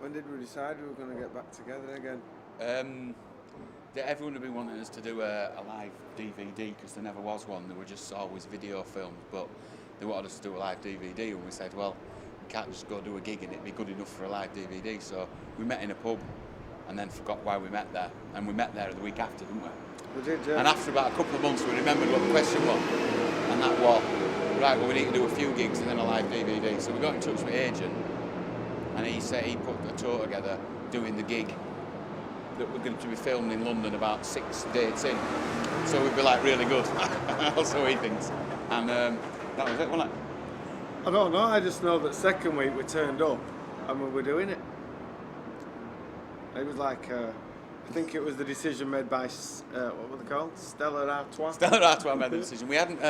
When did we decide we were going to get back together again? Everyone had been wanting us to do a live DVD because there never was one. There were just always video films, but they wanted us to do a live DVD, and we said, well, we can't just go do a gig and it'd be good enough for a live DVD. So we met in a pub and then forgot why we met there. And we met there the week after, didn't we? We did, yeah. And after about a couple of months, we remembered what the question was. And that was, right, well, we need to do a few gigs and then a live DVD. So we got in touch with Agent, and he said he put a tour together doing the gig that we're going to be filmed in London about 6 dates in. So we'd be like really good. So he thinks. And that was it, wasn't it? I don't know, I just know that second week we turned up and we were doing it. It was like, I think it was the decision made by, what were they called? Stella Artois? Stella Artois made the decision. We hadn't,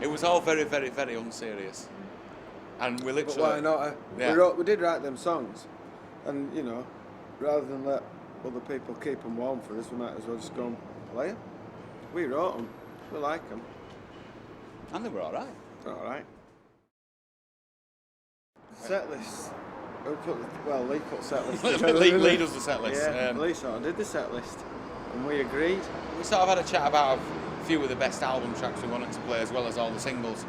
it was all very, very, very unserious. And we literally... But why not? Yeah. We did write them songs. And, you know, rather than let other people keep them warm for us, we might as well just go and play them. We wrote them. We like them. And they were all right. All right. Setlist. Lee put setlist together. Lee does the setlist. Yeah, Lee sort of did the setlist, and we agreed. We sort of had a chat about a few of the best album tracks we wanted to play, as well as all the singles.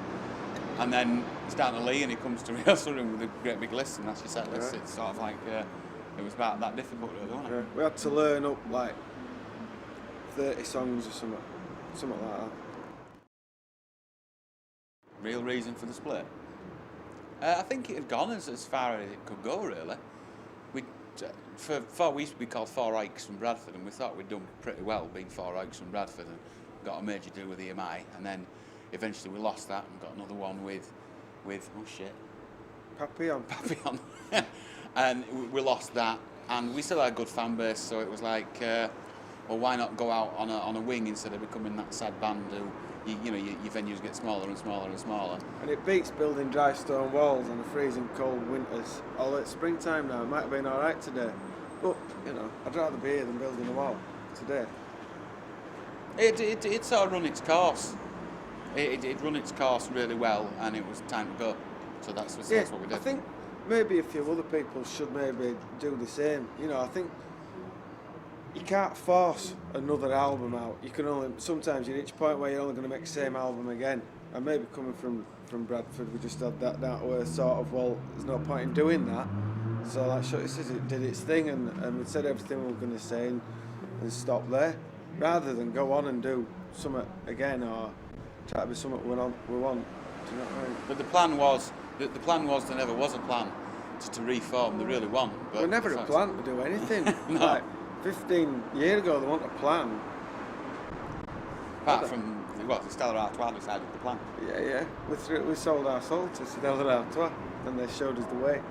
And then it's down to Lee, and he comes to rehearsal room with a great big list, and that's your setlist. Yeah. It's sort of like it was about that difficult, really, wasn't it? Yeah. We had to learn up like 30 songs or something like that. Real reason for the split? I think it had gone as far as it could go, really. We used to be called Four Ikes from Bradford, and we thought we'd done pretty well being Four Ikes from Bradford and got a major deal with EMI, and then eventually we lost that and got another one with oh shit, Papillon. And we lost that, and we still had a good fan base, so it was like, well, why not go out on a wing instead of becoming that sad band who your venues get smaller and smaller and smaller. And it beats building dry stone walls on the freezing cold winters. Although it's springtime now, it might have been all right today. But, I'd rather be here than building a wall today. It sort of run its course. It run its course really well, and it was time to go. So that's what we did. I think maybe a few other people should maybe do the same. I think you can't force another album out. You can only, sometimes you reach a point where you're only going to make the same album again. And maybe coming from Bradford, we just had that where sort of, well, there's no point in doing that. So like Shutty says, it did its thing, and we said everything we were going to say and stop there, rather than go on and do something again or try to be something we want. Do you know what I mean? But the plan was there never was a plan to reform. There really wasn't. But there never a plan to do anything. No. Like 15 years ago, they want a plan. Apart from Stella Artois decided the plan. Yeah. We sold our soul to Stella Artois, and they showed us the way,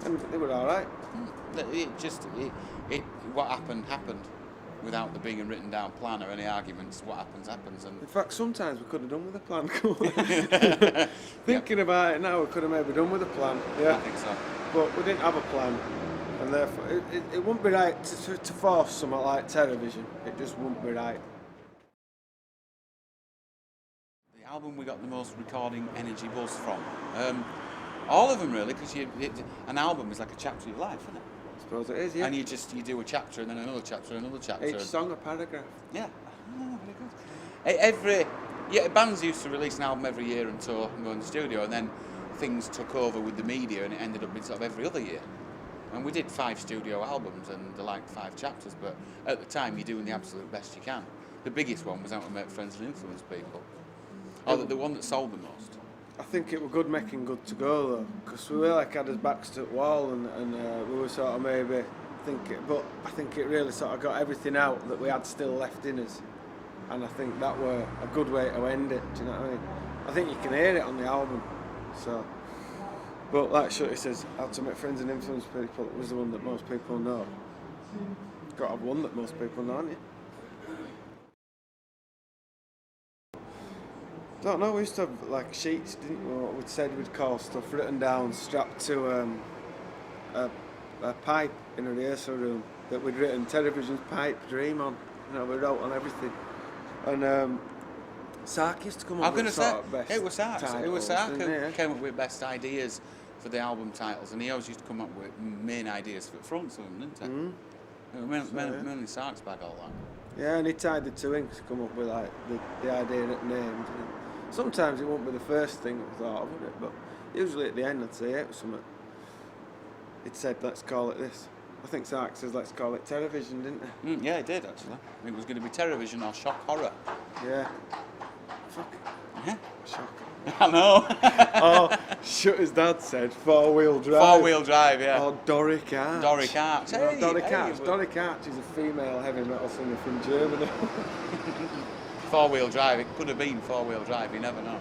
and they were all right. What happened without there being a written down plan or any arguments. What happens. And in fact, sometimes we could have done with a plan. Thinking about it now, we could have maybe done with a plan. Yeah, I think so. But we didn't have a plan, and therefore it wouldn't be right to force something like Terrorvision. It just wouldn't be right. The album we got the most recording energy buzz from. All of them really, because an album is like a chapter of your life, isn't it? I suppose it is, yeah. And you do a chapter and then another chapter and another chapter. Each song a paragraph. Yeah. Oh, very good. Bands used to release an album every year and tour and go in the studio, and then things took over with the media and it ended up being sort of every other year. And we did 5 studio albums and they're like 5 chapters, but at the time you're doing the absolute best you can. The biggest one was Out to Make Friends and Influence People. Or the one that sold the most. I think it was good making good to go though, because we were like had his backs to the wall and we were sort of maybe thinking, but I think it really sort of got everything out that we had still left in us, and I think that were a good way to end it. Do you know what I mean? I think you can hear it on the album. So, but like Shutty says, How to Make Friends and Influence People was the one that most people know. Got to have one that most people know, haven't you? Don't know, we used to have like sheets, didn't we? What we'd said we'd call stuff written down, strapped to a pipe in a rehearsal room that we'd written Terrorvision's Pipe Dream on. We wrote on everything. And Sark used to come up with sort of best it was Sark. titles, It was Sark who yeah. came up with best ideas for the album titles, and he always used to come up with main ideas for the fronts of them, didn't he? Mainly Sark's bag, all that. Yeah, and he tied the two in to come up with like the idea that named. Sometimes it won't be the first thing that we thought of, would it? But usually at the end I'd say it was something. It said, let's call it this. I think Sark says, let's call it Terrorvision, didn't he? Yeah, it did actually. It was going to be Terrorvision or Shock Horror. Yeah. Fuck. Yeah. Shock. I know. Oh, his dad said 4-wheel drive. 4-wheel drive, yeah. Or Doric Arch. Doric Arch. Hey, Doric Arch. Doric Arch is a female heavy metal singer from Germany. 4-wheel drive. It could have been 4-wheel drive. You never know.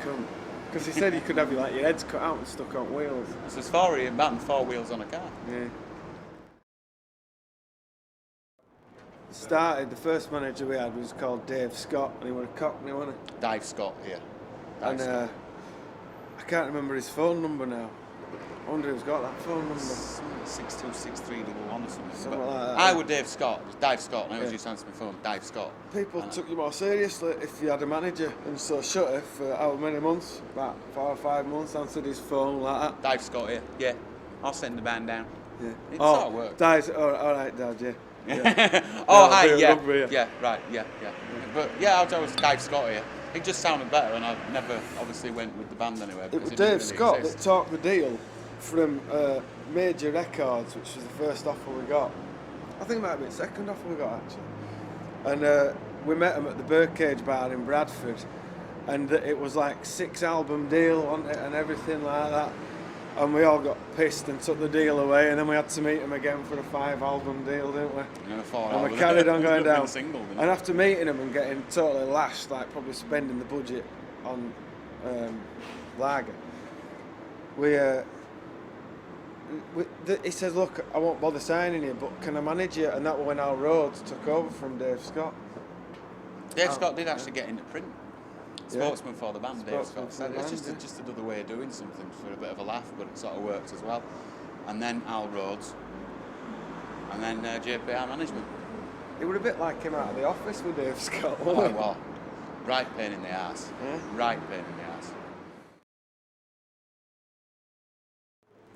Couldn't. Because he said you could have your heads cut out and stuck on wheels. So there's 4 in band, 4 wheels on a car. Yeah. Started, the first manager we had was called Dave Scott, and he was a Cockney, wasn't he? Dave Scott, yeah. And I can't remember his phone number now. I wonder who's got that phone number. 626311 or something. Something like that. I would Dave Scott, and I always used to answer my phone, Dave Scott. People took you more seriously if you had a manager, and so Shutty for how many months? About 4 or 5 months, answered his phone like that. Dave Scott here, yeah. I'll send the band down. Yeah. It sort of worked. Dives, all right, Dad, yeah. Oh, hi, yeah. Rugby, Yeah, right, yeah. But yeah, I was Dave Scott here. It just sounded better, and I never obviously went with the band anyway. It was didn't Dave really Scott exist. that talked the deal from Major Records, which was the first offer we got. I think it might have been the second offer we got, actually. And we met him at the Birdcage Bar in Bradford, and it was like 6-album deal on it and everything like that. And we all got pissed and took the deal away, and then we had to meet him again for a 5-album deal, didn't we? Yeah, and we carried on going down. Single, and after meeting him and getting totally lashed, like probably spending the budget on lager, he says, look, I won't bother signing you, but can I manage you? And that was when Al Rhodes took over from Dave Scott. Dave Scott did actually get into print. Spokesman for the band, Dave Scott said. It's Band, just another way of doing something for a bit of a laugh, but it sort of works as well. And then Al Rhodes, and then JPR management. It would a bit like him out of the office with Dave Scott, Oh, wasn't it? well, right pain in the arse. Yeah. Right pain in the arse.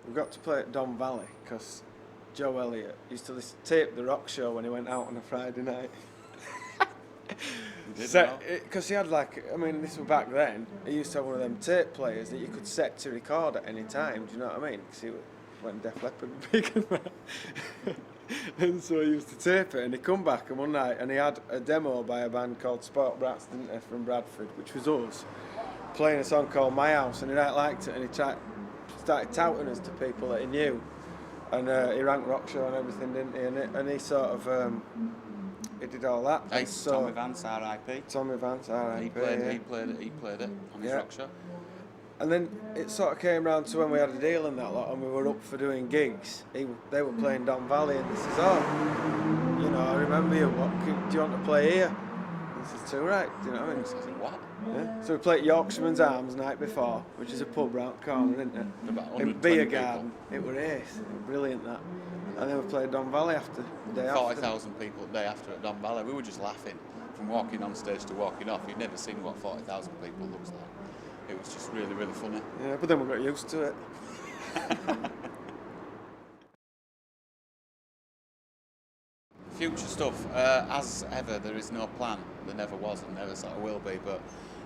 We got to play at Don Valley because Joe Elliott used to tape the rock show when he went out on a Friday night. Because he had this was back then, he used to have one of them tape players that you could set to record at any time, do you know what I mean? Because he went Def Leppard big and that. And so he used to tape it, and he come back and one night and he had a demo by a band called Sport Brats, didn't he, from Bradford, which was us, playing a song called My House, and he liked it, and he started touting us to people that he knew, and he ranked rock show and everything, didn't he? And he sort of he did all that. Hey, so Tommy Vance, R.I.P. Tommy Vance, R.I.P. He played it on his rock show. And then it sort of came round to when we had a deal and that lot, and we were up for doing gigs. They were playing Don Valley, and he says, "Oh, I remember you. Do you want to play here?" And he says, "Too right." Do you know what I mean? I said, what? Yeah. So we played Yorkshireman's Arms the night before, which is a pub round the corner, isn't it? About In 120 Beer people. Garden. It was ace. It was brilliant, that. And then we played Don Valley the day after. 40,000 people the day after at Don Valley. We were just laughing from walking on stage to walking off. You'd never seen what 40,000 people looks like. It was just really, really funny. Yeah, but then we got used to it. Future stuff, as ever, there is no plan. There never was and never sort of will be, but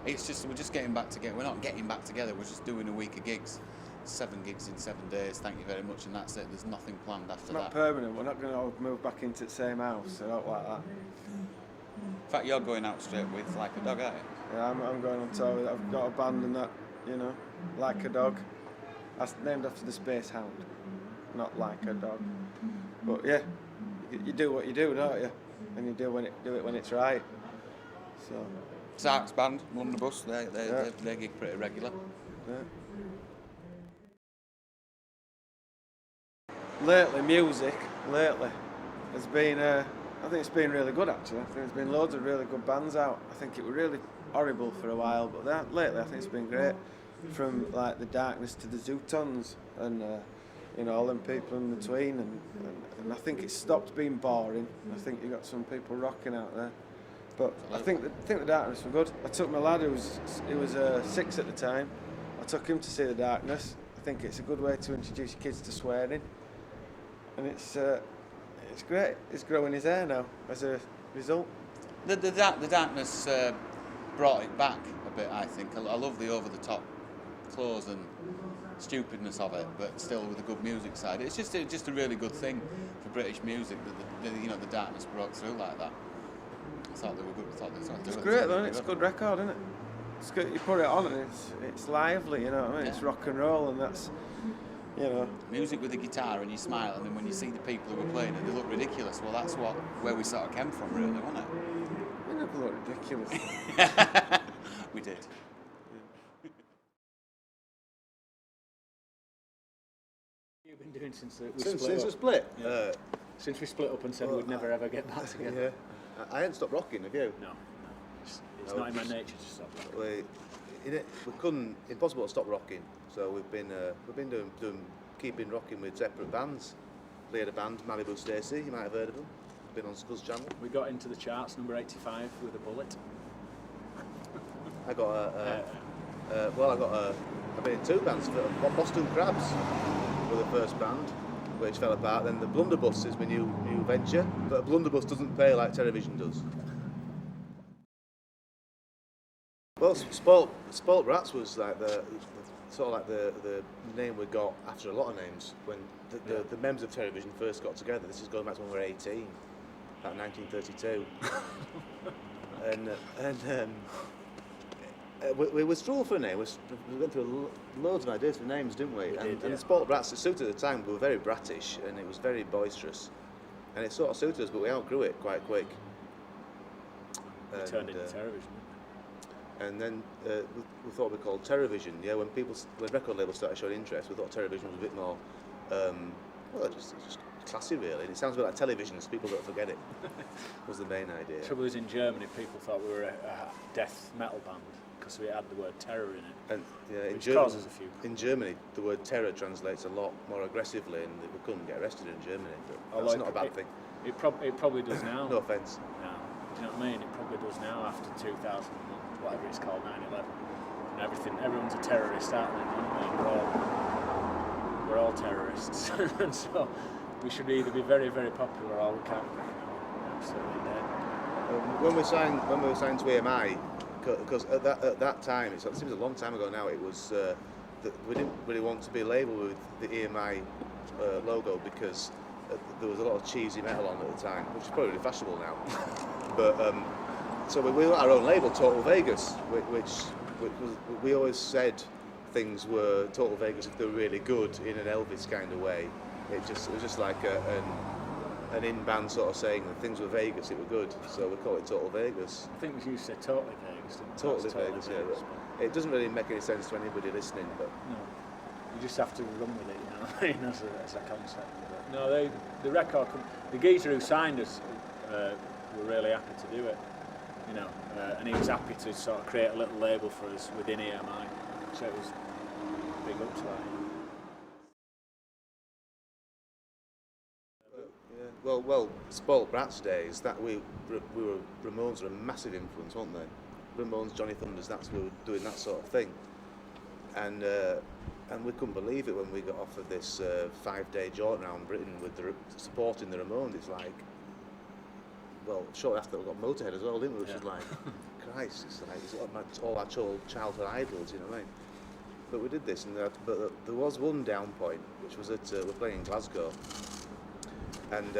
it's just, we're just getting back together. We're not getting back together, we're just doing a week of gigs. 7 gigs in 7 days, thank you very much, and that's it. There's nothing planned after Not that. permanent, we're not going to move back into the same house, so not like that. In fact, you're going out straight with Like a Dog, aren't you? Yeah, I'm going on tour with it. I've got a band and that, Like a Dog. That's named after the Space Hound, not Like a Dog. But yeah, you do what you do, don't you? And you do it when it's right. So. Sark's band, Blunderbuss, they gig pretty regular. Yeah. Lately, music has been. I think it's been really good actually. I think there's been loads of really good bands out. I think it was really horrible for a while, but lately I think it's been great. From like the Darkness to the Zootons and all them people in between, and I think it's stopped being boring. I think you got some people rocking out there. But I think the Darkness were good. I took my lad who was 6 at the time. I took him to see the Darkness. I think it's a good way to introduce your kids to swearing, and it's great. He's growing his hair now as a result. The darkness brought it back a bit, I think. I love the over-the-top clothes and stupidness of it, but still with a good music side. It's just a really good thing for British music that the darkness broke through like that. I thought they were good. I thought they were It's great, though. It's a good record, isn't it? It's good. You put it on and it's lively. You know what I mean? Yeah. It's rock and roll, and that's, you know. Music with a guitar, and you smile, and then when you see the people who are playing it, they look ridiculous. Well, that's where we sort of came from, really, wasn't it? We never look ridiculous. We did. You've been doing since we split? Yeah. Since we split up and said we'd never ever get back together. Yeah. I hadn't stopped rocking, have you? No. It's not in my nature to stop rocking. We couldn't. Impossible to stop rocking. So we've been keeping rocking with separate bands. We had a band, Malibu Stacy. You might have heard of them. Been on Scuzz Channel. We got into the charts, number 85, with a bullet. I've been in two bands. Boston Crabs were the first band, which fell apart. Then the Blunderbuss is my new venture, but a blunderbuss doesn't pay like Terrorvision does. Well, Spoilt Brats was like the name we got after a lot of names when the members of Terrorvision first got together. This is going back to when we were 18, about 1932, we were struggled for a name. We went through loads of ideas for names, didn't we? And the Spoilt Brats, it suited at the time. We were very brattish and it was very boisterous, and it sort of suited us, but we outgrew it quite quick. We turned into Terrorvision. And then we thought we called Terrorvision. Yeah, when record labels started showing interest, we thought Terrorvision was a bit more, just classy really. And it sounds a bit like television, so people don't forget it. Was the main idea. The trouble is, in Germany, people thought we were a death metal band because we had the word terror in it. And which causes a few. In Germany, the word terror translates a lot more aggressively, and we couldn't get arrested in Germany. But that's not a bad thing. It probably does now. No offence. No, do you know what I mean? It probably does now after 2001. Whatever it's called, 9/11, and everyone's a terrorist, aren't they? You know what I mean? We're all terrorists, and so we should either be very, very popular or we can't be, absolutely dead. When we were signed to EMI, because at that time, it seems a long time ago now, it was that we didn't really want to be labelled with the EMI logo because there was a lot of cheesy metal on at the time, which is probably really fashionable now, but. So we got our own label, Total Vegas, which we always said things were Total Vegas if they were really good in an Elvis kind of way. It was just like an in-band sort of saying that things were Vegas, it were good. So we call it Total Vegas. I think you said Totally Vegas, didn't you? Totally Vegas, yeah. It doesn't really make any sense to anybody listening, but no, you just have to run with it, you know, as a concept. But no, the record, the geezer who signed us were really happy to do it. You know, and he was happy to sort of create a little label for us within EMI, so it was big up to that. Well, Spoilt Brats days, that we were Ramones were a massive influence, weren't they? Ramones, Johnny Thunders, we were doing that sort of thing, and we couldn't believe it when we got offered this 5-day jaunt around Britain with supporting the Ramones. It's like. Well, shortly after we got Motorhead as well, didn't we? Which is like, Christ, it's all our childhood idols, you know what I mean? But we did this, but there was one down point, which was that we're playing in Glasgow, and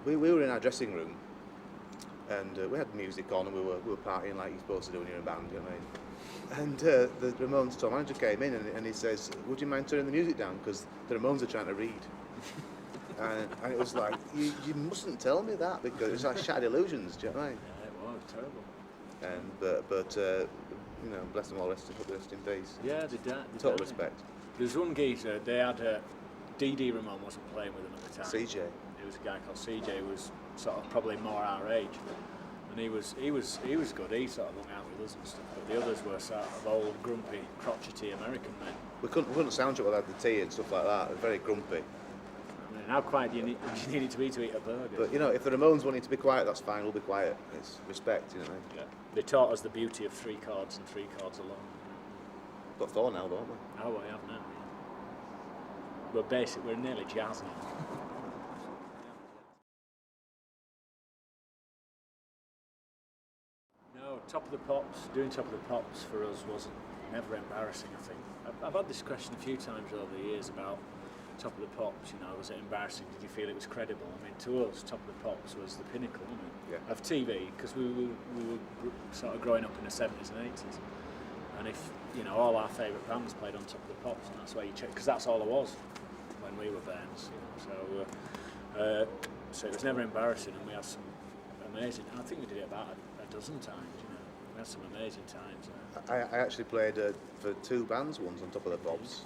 we were in our dressing room, and we had music on, and we were partying like you're supposed to do when you're in a band, you know what I mean? And the Ramones tour manager came in, and he says, "Would you mind turning the music down? Because the Ramones are trying to read." And it was like, you mustn't tell me that because it's like shattered illusions, do you know what I mean? Yeah, it was terrible. And but you know, bless them all, rest in peace. Yeah, they died. Total respect. There's one geezer. They had D.D. Ramone wasn't playing with them at the time. CJ. It was a guy called CJ, who was sort of probably more our age, and he was good. He sort of hung out with us and stuff. But the others were sort of old, grumpy, crotchety American men. We couldn't sound check without the tea and stuff like that. They're very grumpy. How quiet do you need it to be to eat a burger? But you know, if the Ramones wanted to be quiet, that's fine. We'll be quiet. It's respect, you know. Yeah. They taught us the beauty of 3 chords and 3 chords alone. Got Thor now, don't we? Oh, well, we have now. Yeah. We're nearly jazz now. No, doing Top of the Pops for us was never embarrassing, I think. I've had this question a few times over the years about Top of the Pops, you know, was it embarrassing? Did you feel it was credible? I mean, to us, Top of the Pops was the pinnacle, wasn't it? Yeah. Of TV, because we were sort of growing up in the 70s and 80s. And if, you know, all our favourite bands played on Top of the Pops, and that's where you check, because that's all there was when we were bands, you know. So it was never embarrassing, and we had some amazing, I think we did it about a dozen times, you know. We had some amazing times. I actually played for 2 bands once on Top of the Pops.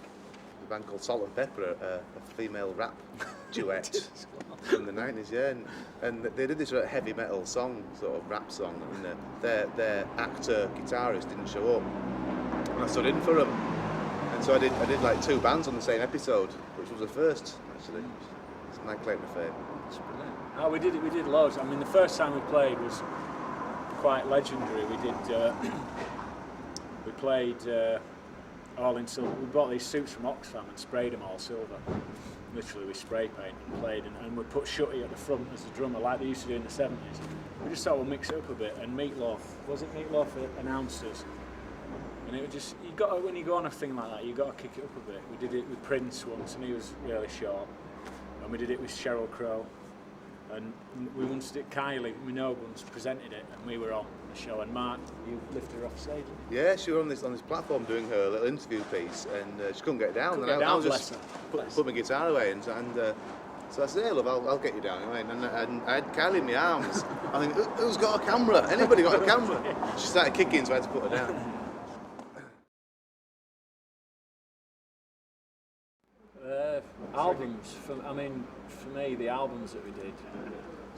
A band called Salt and Pepper, a female rap duet from the 90s, yeah. And they did this sort of heavy metal song, sort of rap song, and their actor, guitarist didn't show up. And I stood in for them. And so I did like 2 bands on the same episode, which was the first, actually. It's my claim to fame. It's brilliant. Oh, we did loads. I mean, the first time we played was quite legendary. We played all in silver. We bought these suits from Oxfam and sprayed them all silver. Literally, we spray painted and played, and we put Shutty at the front as the drummer, like they used to do in the 70s. We just thought we'd mix it up a bit. And Meatloaf, was it Meatloaf announced us? And it was just, when you go on a thing like that, you got to kick it up a bit. We did it with Prince once, and he was really short. And we did it with Sheryl Crow. And we once did, Kylie Minogue once presented it, and we were on the show. And Mark, you lifted her off stage. Yeah, she was on this platform doing her little interview piece, and she couldn't get down. I was just put my guitar away, and so I said, "Hey, love, I'll get you down anyway." And I had Kylie in my arms. I think, who's got a camera? Anybody got a camera? She started kicking, so I had to put her down. Albums, for me, the albums that we did,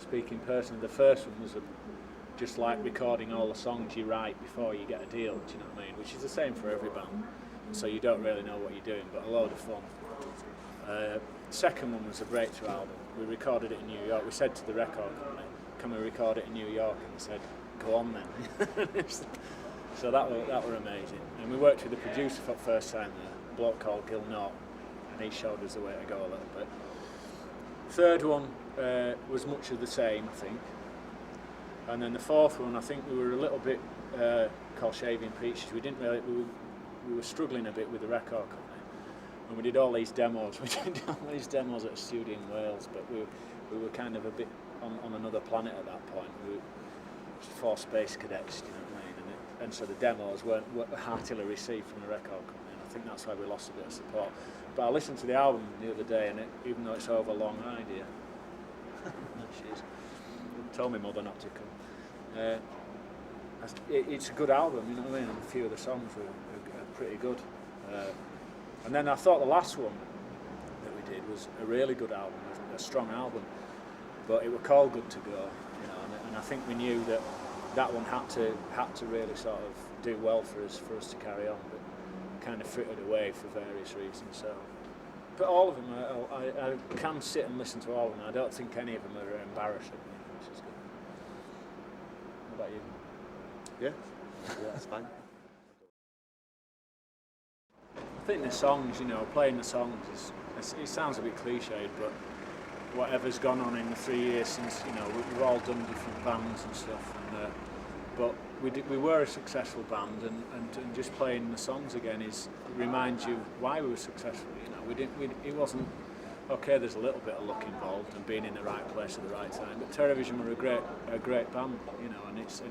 speaking personally, the first one was just like recording all the songs you write before you get a deal, do you know what I mean? Which is the same for every band, so you don't really know what you're doing, but a load of fun. Second one was a breakthrough album. We recorded it in New York. We said to the record company, "Can we record it in New York?" And they said, "Go on then." So that were amazing. And we worked with the producer for the first time there, a bloke called Gil Norton. And he showed us the way to go a little bit. Third one was much of the same, I think. And then the fourth one, I think we were a little bit called Shaving Peaches. We were struggling a bit with the record company, and we did all these demos. We did all these demos at a studio in Wales, but we were kind of a bit on another planet at that point. We were 4 space cadets, you know what I mean? And so the demos weren't heartily received from the record company. I think that's why we lost a bit of support. But I listened to the album the other day, and even though it's over long, idea. She is. Told my mother not to come. It's a good album, you know what I mean? And a few of the songs are pretty good. And then I thought the last one that we did was a really good album, a strong album. But it were called Good to Go, you know. And I think we knew that one had to really sort of do well for us to carry on. But kind of frittered away for various reasons. So, but all of them, I can sit and listen to all of them. I don't think any of them are embarrassing, which is good. What about you? Yeah, that's fine. I think the songs, you know, playing the songs it sounds a bit cliched, but whatever's gone on in the 3 years since, you know, we've all done different bands and stuff, but we were a successful band, and just playing the songs again reminds you why we were successful. You know, it wasn't okay. There's a little bit of luck involved and being in the right place at the right time. But Terrorvision were a great band, you know, and it's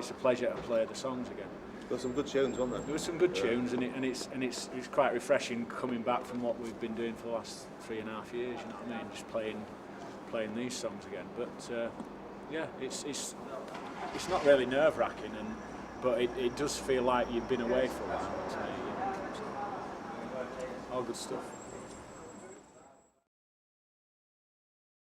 a pleasure to play the songs again. There were some good tunes, weren't there? There were some good tunes, and it's quite refreshing coming back from what we've been doing for the last 3.5 years. You know what I mean? Just playing these songs again. But yeah, it's not really nerve-wracking, but it does feel like you've been away for a while to me. You know, so, all good stuff.